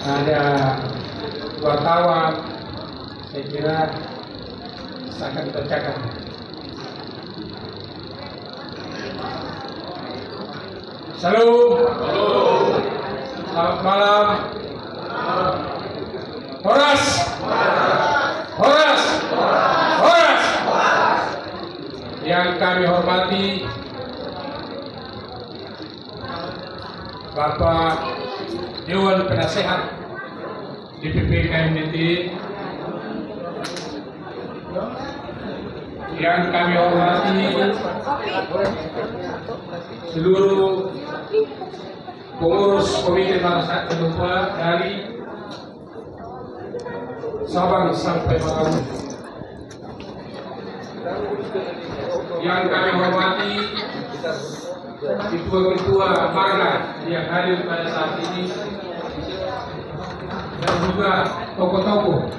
ada wartawan, saya kira sangat dibacakan. Salam. Selamat malam. Horas. Horas. Horas. Yang kami hormati Bapak Dewan Penasehat DPP KMDT, yang kami hormati seluruh pengurus Komite Masyarakat Kedua dari Sabang sampai Merauke, yang kami hormati ketua-ketua marga yang hadir pada saat ini, dan juga tokoh-tokoh.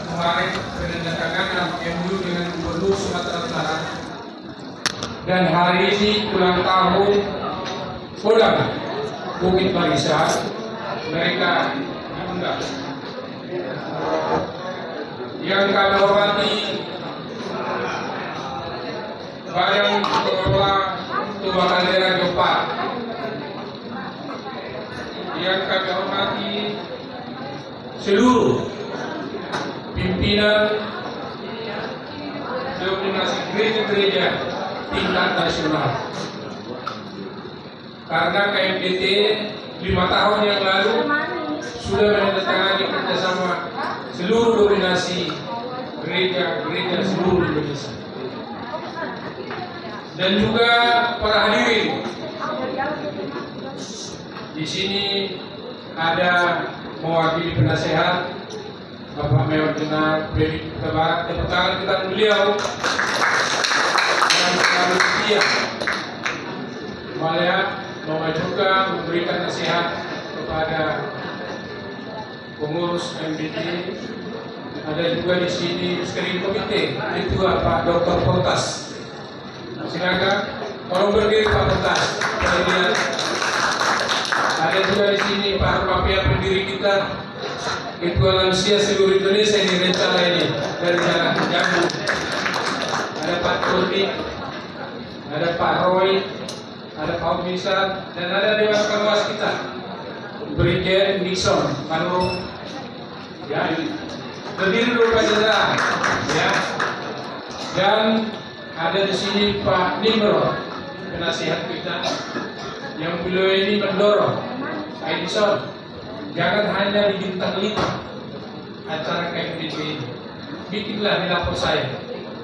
Kemarin penandatanganan MOU dengan Gubernur Sumatera Utara, dan hari ini ulang tahun Kodam Bukit Barisan, mereka diundang. Yang kami hormati Badan Pengelola Keuangan Daerah Jombang, yang kami hormati seluruh pimpinan dominasi gereja-gereja tingkat nasional. Karena KMDT 5 tahun yang lalu sudah menandatangani kerjasama seluruh dominasi gereja-gereja seluruh Indonesia. Dan juga para hadirin, di sini ada mewakili penasehat Bapak Mayor Jenderal Freddy Huta Barat, tepuk tangan kita beliau yang selalu setia melihat bahwa juga memberikan nasihat kepada pengurus MDT. Ada juga di sini steering komite ketua Pak Dr. Pontas. Silakan, tolong berdiri Pak Pontas. Ada juga di sini Pak Rupapia, pendiri kita, Ketua Lansia seluruh Indonesia ini rencana ini dari Jalan Jambu. Ada Pak Kurni, ada Pak Roy, ada Pak Misal, dan ada Dewan Pengawas kita, Brigjen Nixon, Manurung. Ya, berdiri dulu Pak Jenderal. Ya, dan ada di sini Pak Nimro, penasihat kita, yang beliau ini mendorong Pak Edison, jangan hanya di bintang 5 acara KMDT ini, bikinlah di lapor saya.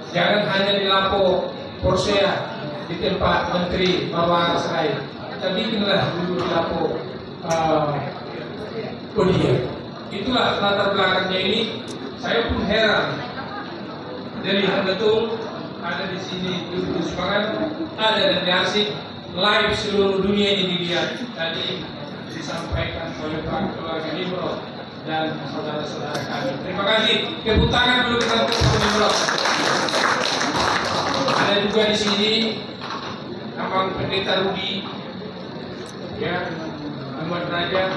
Jangan hanya di lapor Porsea di tempat Menteri Mawar saya, kita bikinlah dulu di lapor Kodia. Itulah latar belakangnya ini. Saya pun heran dan lihat betul ada di sini duduk semangat, ada dan asik live seluruh dunia ini dilihat. Tadi disampaikan oleh Pak Keluarga Nimro dan saudara-saudara kami. Terima kasih. Tepuk tangan dulu kita untuk Pak Nimro. Ada juga di sini Abang Pendeta Rudi, ya, Ahmad Raja.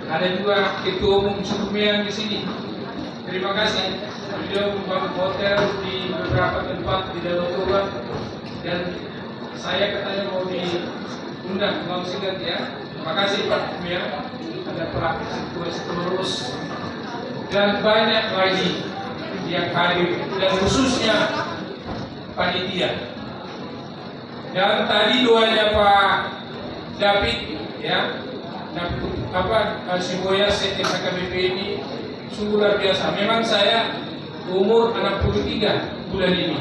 Ada juga Ketua Umum Sukumian di sini. Terima kasih. Beliau membangun hotel di beberapa tempat di Danau Toba, dan saya katanya mau diundang, mau singkat ya. Terima kasih Pak Kumia, ada Pak Seterus, dan banyak lagi yang hadir, dan khususnya panitia. Dan tadi doanya Pak David, ya, Simboya Sekjen KBP ini sungguh luar biasa. Memang saya umur 63 bulan ini.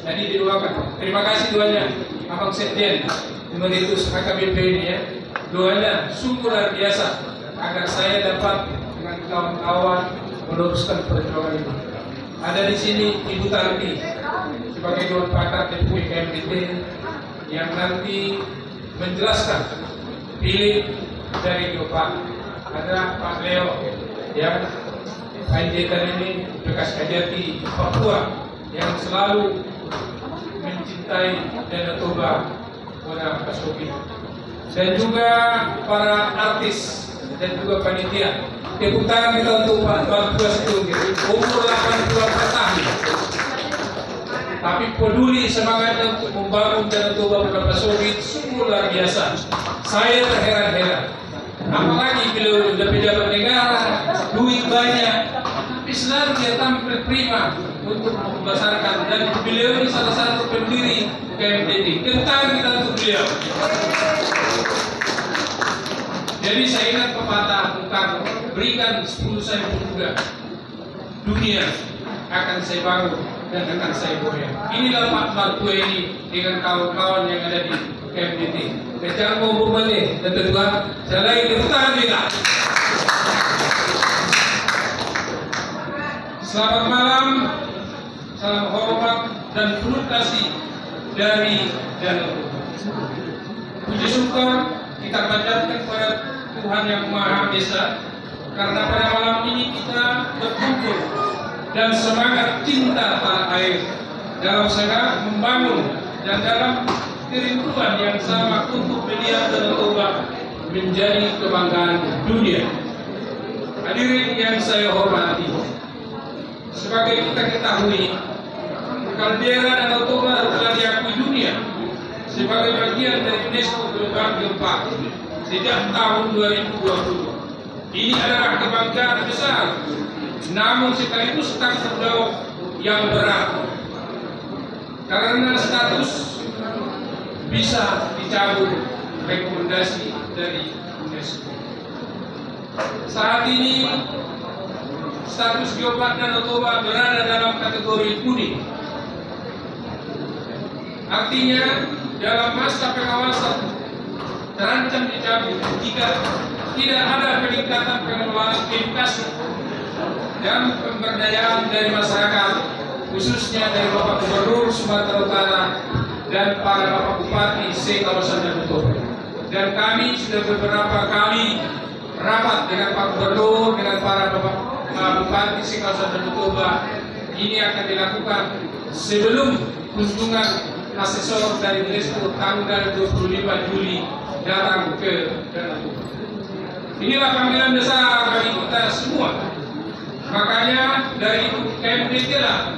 Tadi didoakan. Terima kasih doanya Abang Sekjen Emeritus HKBP ini, ya. Doanya sungguh luar biasa agar saya dapat dengan kawan-kawan meneruskan perjuangan ini. Ada di sini Ibu Tarti sebagai Dewan Pakar DPP KMDT yang nanti menjelaskan pilih dari Bapak ada Pak Leo yang Panjaitan ini bekas Kajati Papua yang selalu mencintai Danau Toba Muara Pasogi, dan juga para artis dan juga panitia. Tepuk tangan kita untuk Pak Tuas itu, umur 80 tahun, tapi peduli semangatnya untuk membangun Danau Toba Muara Pasogi sungguh luar biasa. Saya terheran-heran, apalagi beliau sudah pejabat negara, duit banyak, tapi selalu dia tampil prima untuk membesarkan, dan beliau ini salah satu pendiri KMDT. Tepuk tangan kita untuk beliau. Jadi saya ingat pepatah tentang berikan 10 saya juga, dunia akan saya bangun dan akan saya goyang. Inilah Pak Martua ini dengan kawan-kawan yang ada di KMDT. Dan jangan mau berbalik, dan kedua, saya lagi tepuk tangan kita. Selamat malam, salam hormat dan penuh kasih dari Danau Toba. Puji syukur kita panjatkan kepada Tuhan Yang Maha Esa, karena pada malam ini kita berkumpul dan semangat cinta tanah air dalam semangat membangun dan dalam kerinduan yang sama untuk menjadikan Danau Toba menjadi kebanggaan dunia. Hadirin yang saya hormati, sebagai kita ketahui, kaldera Danau Toba telah diakui dunia sebagai bagian dari UNESCO Global Keempat sejak tahun 2020. Ini adalah kebanggaan besar, namun sekaligus tanggung jawab yang berat, karena status bisa dicabut rekomendasi dari UNESCO. Saat ini status geopark Danau Toba berada dalam kategori kuning. Artinya dalam masa pengawasan terancam dicabut jika tidak ada peningkatan pengelolaan edukasi dan pemberdayaan dari masyarakat, khususnya dari Bapak Gubernur Sumatera Utara dan para Bapak Bupati se-kawasan Danau Toba. Dan kami sudah beberapa kali rapat dengan Pak Gubernur, dengan para Bapak Bupati se-kawasan Danau Toba. Ini akan dilakukan sebelum kunjungan asesor dari UNESCO tanggal 25 Juli datang ke Danau Toba. Inilah panggilan besar bagi kita semua. Makanya dari itu KMDT lah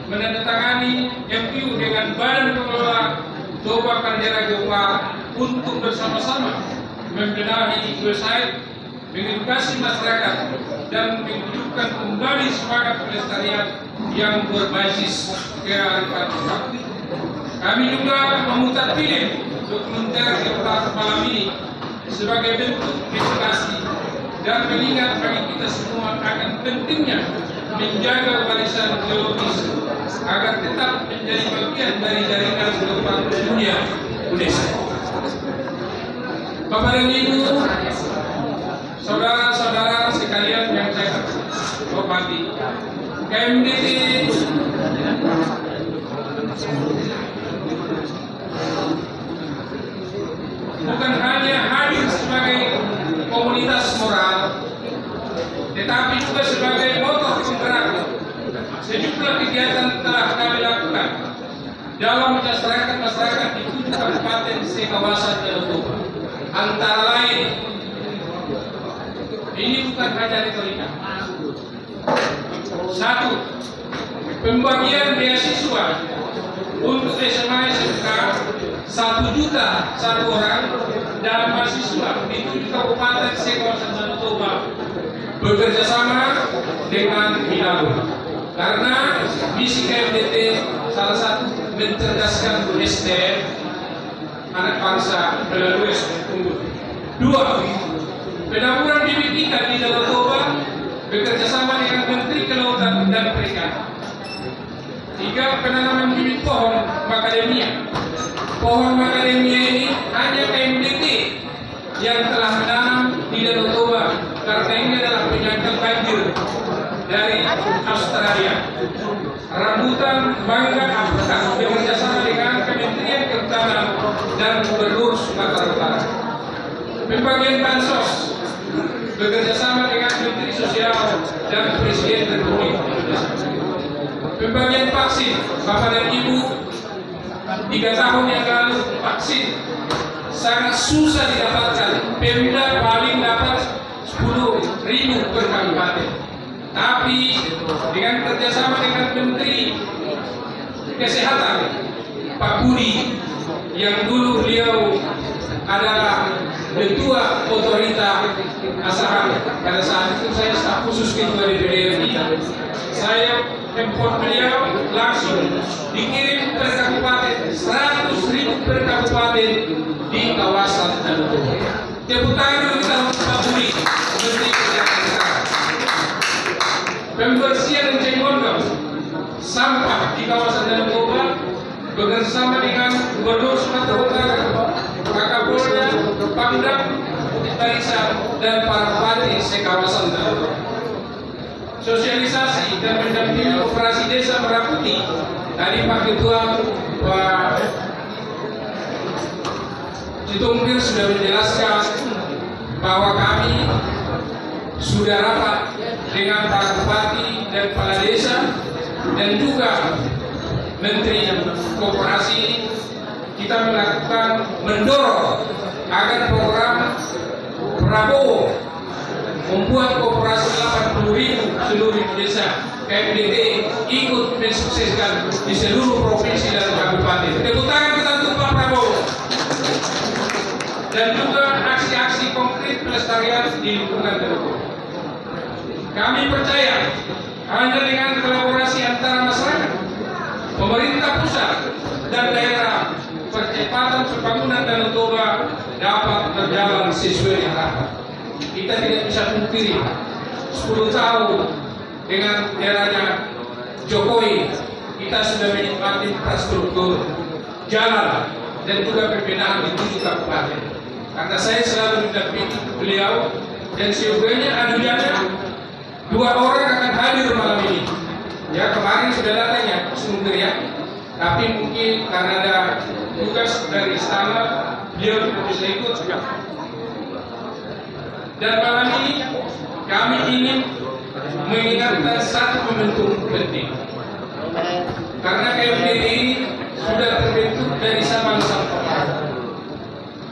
menandatangani MOU dengan Badan Pengelola Toba Caldera Geopark untuk bersama-sama membenahi website, mengedukasi masyarakat, dan menghidupkan kembali semangat pelestarian yang berbasis kearifan lokal. Kami juga memutar film dokumenter Geopark malam ini sebagai bentuk edukasi dan pengingat bagi kita semua akan pentingnya menjaga warisan geologis agar tetap menjadi bagian dari jaringan geopark dunia UNESCO. Bapak dan Ibu, saudara-saudara sekalian yang saya hormati, KMDT bukan hanya hadir sebagai komunitas moral, tetapi juga sebagai motor penggerak sejumlah kegiatan telah kami lakukan dalam masyarakat di 7 kabupaten se-kawasan Danau Toba. Antara lain, ini bukan hanya retorika. 1. Pembagian beasiswa untuk SMA SMK 1 juta satu orang dan mahasiswa di 7 kabupaten se-kawasan Danau Toba bekerja sama dengan Binalu. Karena misi KMDT salah satu mencerdaskan SDM anak bangsa melalui unggul. 2. Penampungan bibit ikan di Danau Toba bekerja sama dengan Menteri Kelautan dan Perikanan. 3. Penanaman bibit pohon macadamia. Pohon macadamia ini hanya KMDT yang telah menanam di Danau Toba, karena ini adalah penyangkal banjir dari Australia. Rambutan mangga Afrika bekerjasama dengan Kementerian Kehutanan dan Gubernur Sumatera Utara. Pembagian bansos bekerja sama dengan Menteri Sosial dan Presiden Republik Indonesia. Pembagian vaksin, Bapak dan Ibu, 3 tahun yang lalu vaksin sangat susah didapatkan. Pemda paling dapat 10.000 per kabupaten. Tapi dengan kerjasama dengan Menteri Kesehatan Pak Budi, yang dulu beliau adalah ketua otorita Asahan, pada saat itu saya staf khusus ketua DPD RI, saya telepon beliau langsung dikirim per kabupaten 100.000 per kabupaten di kawasan Danau Toba. Tepuk tangan dulu kita untuk Pak Budi, Menteri Kesehatan. Pembersihan Enceng Gondok, sampah di kawasan Danau Toba bekerjasama dengan Gubernur Sumatera Utara, Kapolda, Pangdam, Barisan, dan para bupati sekawasan Danau Toba. Sosialisasi dan mendampingi operasi desa Merah Putih. Tadi Pak Ketua Pak Citumpir sudah menjelaskan bahwa kami sudah rapat dengan para bupati dan kepala desa dan juga Menteri Koperasi. Kita melakukan mendorong agar program Prabowo membuat koperasi 80.000 seluruh Indonesia KMDT ikut mensukseskan di seluruh provinsi dan kabupaten. Tepuk tangan kita untuk Pak Prabowo. Dan juga aksi-aksi konkret pelestarian di lingkungan Danau. Kami percaya hanya dengan kolaborasi antara masyarakat, pemerintah pusat dan daerah, percepatan pembangunan Danau Toba dapat berjalan sesuai harapan. Kita tidak bisa pungkiri 10 tahun dengan eranya Jokowi kita sudah menikmati infrastruktur jalan dan juga pembenahan di 7 kabupaten. Karena saya selalu mendampingi beliau dan seyogianya anugerahnya 2 orang akan hadir malam ini. Ya, kemarin sudah datang ya, Menteri ya. Tapi mungkin karena ada tugas dari istana, beliau tidak bisa ikut. Dan malam ini kami ingin mengingatkan satu momentum penting. Karena KMDT ini sudah terbentuk dari Sabang sampai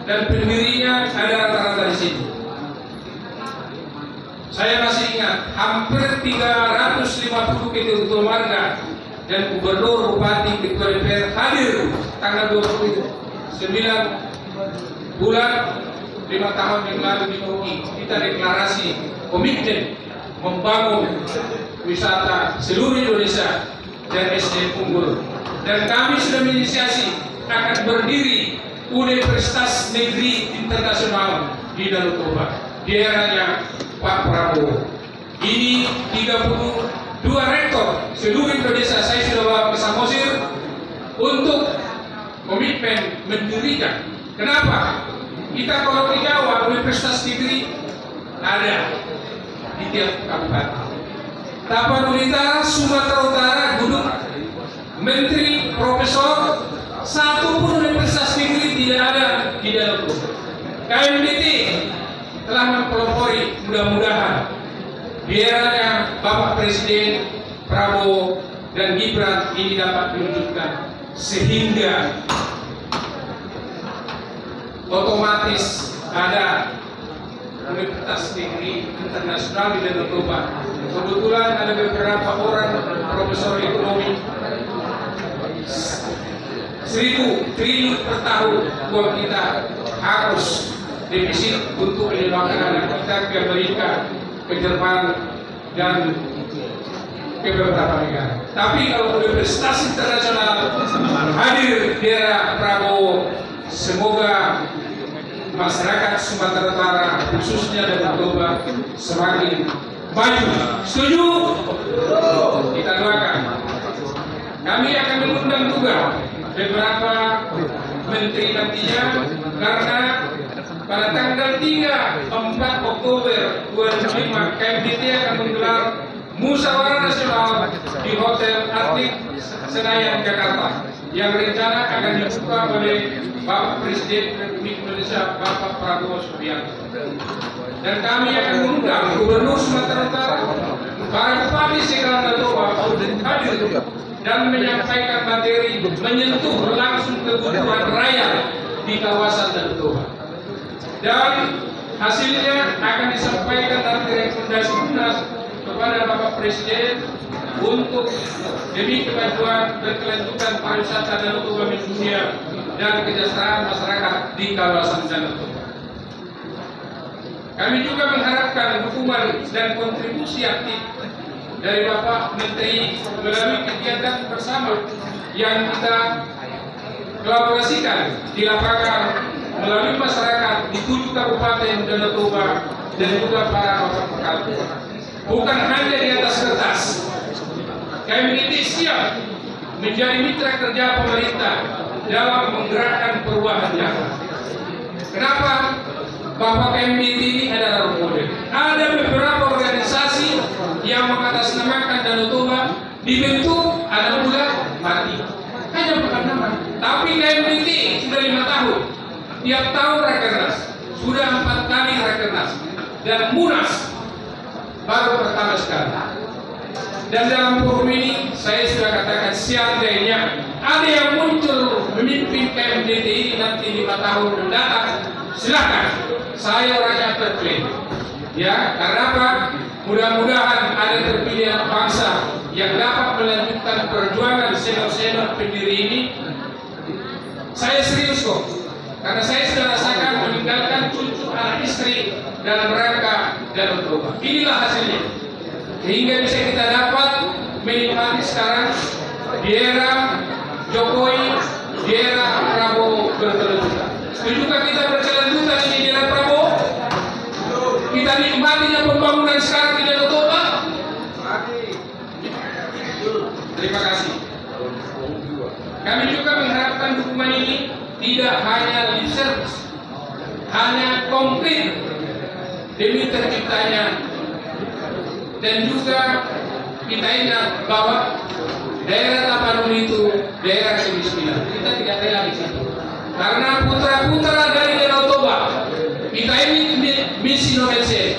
dan pendirinya ada rata-rata di sini. Saya masih ingat hampir 350 ketua warga dan gubernur, bupati, ketua DPR hadir tanggal 29 bulan 5 tahun yang lalu di Turki. Kita deklarasi komitmen membangun wisata seluruh Indonesia dan SDM unggul. Dan kami sudah menginisiasi akan berdiri Universitas Negeri Internasional di Danau Toba di eranya Pak Prabowo. Ini 32 rektor seluruh Indonesia saya sudah bawa ke Samosir untuk komitmen mendirikan. Kenapa? Kita kalau di Jawa Universitas Negeri ada di tiap kabupaten. Tapanuli Utara, Sumatera Utara, Gunung, Menteri, Profesor, satu pun Universitas Negeri tidak ada di Danau Toba. KMDT telah mempelopori, mudah-mudahan di eranya Bapak Presiden Prabowo dan Gibran ini dapat diwujudkan sehingga otomatis ada Universitas Negeri Internasional di Danau Toba. Kebetulan ada beberapa orang profesor ekonomi 1.000 triliun per tahun uang kita harus defisit untuk menyumbangkan anak kita ke Amerika, ke Jerman dan ke beberapa negara. Tapi kalau Universitas Internasional hadir di era Prabowo, semoga masyarakat Sumatera Utara khususnya Danau Toba semakin maju. Setuju? Kita doakan. Kami akan mengundang juga beberapa menteri nantinya karena pada tanggal 3-4 Oktober 2005 KMDT akan menggelar musyawarah nasional di Hotel Atlet Senayan, Jakarta. yang rencana akan dibuka oleh Bapak Presiden Republik Indonesia Bapak Prabowo Subianto. Dan kami akan mengundang Gubernur Sumatera Utara, para bupati sekalian hadir dan menyampaikan materi menyentuh langsung kebutuhan rakyat di kawasan Danau Toba. Dan hasilnya akan disampaikan nanti rekomendasi Munas kepada Bapak Presiden untuk demi kemajuan berkelanjutan pariwisata Danau Toba mendunia dan kesejahteraan masyarakat di kawasan Danau Toba. Kami juga mengharapkan dukungan dan kontribusi aktif dari Bapak Menteri melalui kegiatan bersama yang kita kolaborasikan di lapangan melalui masyarakat di 7 kabupaten Danau Toba dan juga para bapak pekalbu. Bukan hanya di atas kertas, KMDT siap menjadi mitra kerja pemerintah dalam menggerakkan perubahan nyata. Kenapa? Bahwa KMDT ini adalah role model. Ada beberapa organisasi yang mengatasnamakan Danau Toba dibentuk, ada pula mati. Hanya bukan nama. Tapi KMDT sudah 5 tahun. Tiap tahun rakernas, sudah 4 kali rakernas dan Munas baru pertama sekali. Dan dalam forum ini saya sudah katakan seandainya ada yang muncul memimpin KMDT ini nanti 5 tahun mendatang, silakan. Saya rakyat berklaim. Ya, karena apa? Mudah-mudahan ada terpilih anak bangsa yang dapat melanjutkan perjuangan senior-senior pendiri ini. Saya serius kok, karena saya sudah rasakan meninggalkan cucu anak istri dalam rangka Danau Toba. Inilah hasilnya. Sehingga bisa kita dapat menikmati sekarang di era Jokowi, di era Prabowo berkelanjutan. Setujukah kita berkelanjutan ini di era Prabowo? Kita nikmatinya pembangunan sekarang di Danau Toba. Terima kasih. Kami juga mengharapkan dukungan ini tidak hanya lip service, hanya konkret demi terciptanya. Dan juga kita ingat bahwa daerah Tapanuli itu daerah kemiskinan. Kita tidak rela di situ. Karena putra-putra dari Danau Toba, kita ini misi Indonesia,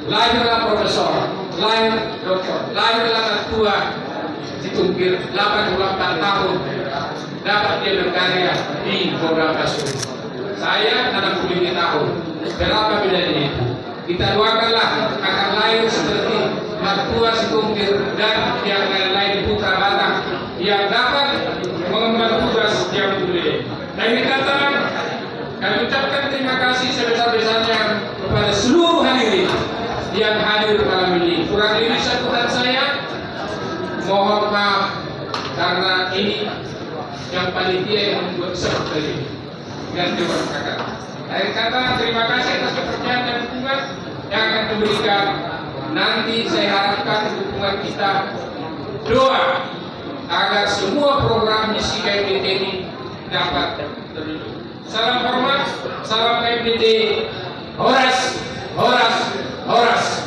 lahirlah profesor, lahir doktor, lahirlah anak tua ditungkir 84 tahun dapat dia berkarya di beberapa suri. Saya 65 tahun. Berapa bedanya itu? Kita doakanlah akan lahir seperti mertua Situngkir dan yang lain-lain putra Batak yang dapat mengemban tugas yang mulia. Dan kata kami ucapkan terima kasih sebesar-besarnya kepada seluruh hadirin yang hadir malam ini. Kurang lebih sambutan saya, mohon maaf karena ini yang panitia yang membuat seperti ini. Dan terima kasih. Akhir kata terima kasih atas kepercayaan dan dukungan yang akan diberikan. Nanti saya harapkan dukungan kita, doa agar semua program misi KMDT ini dapat terwujud. Salam hormat, salam KMDT, Horas, Horas, Horas.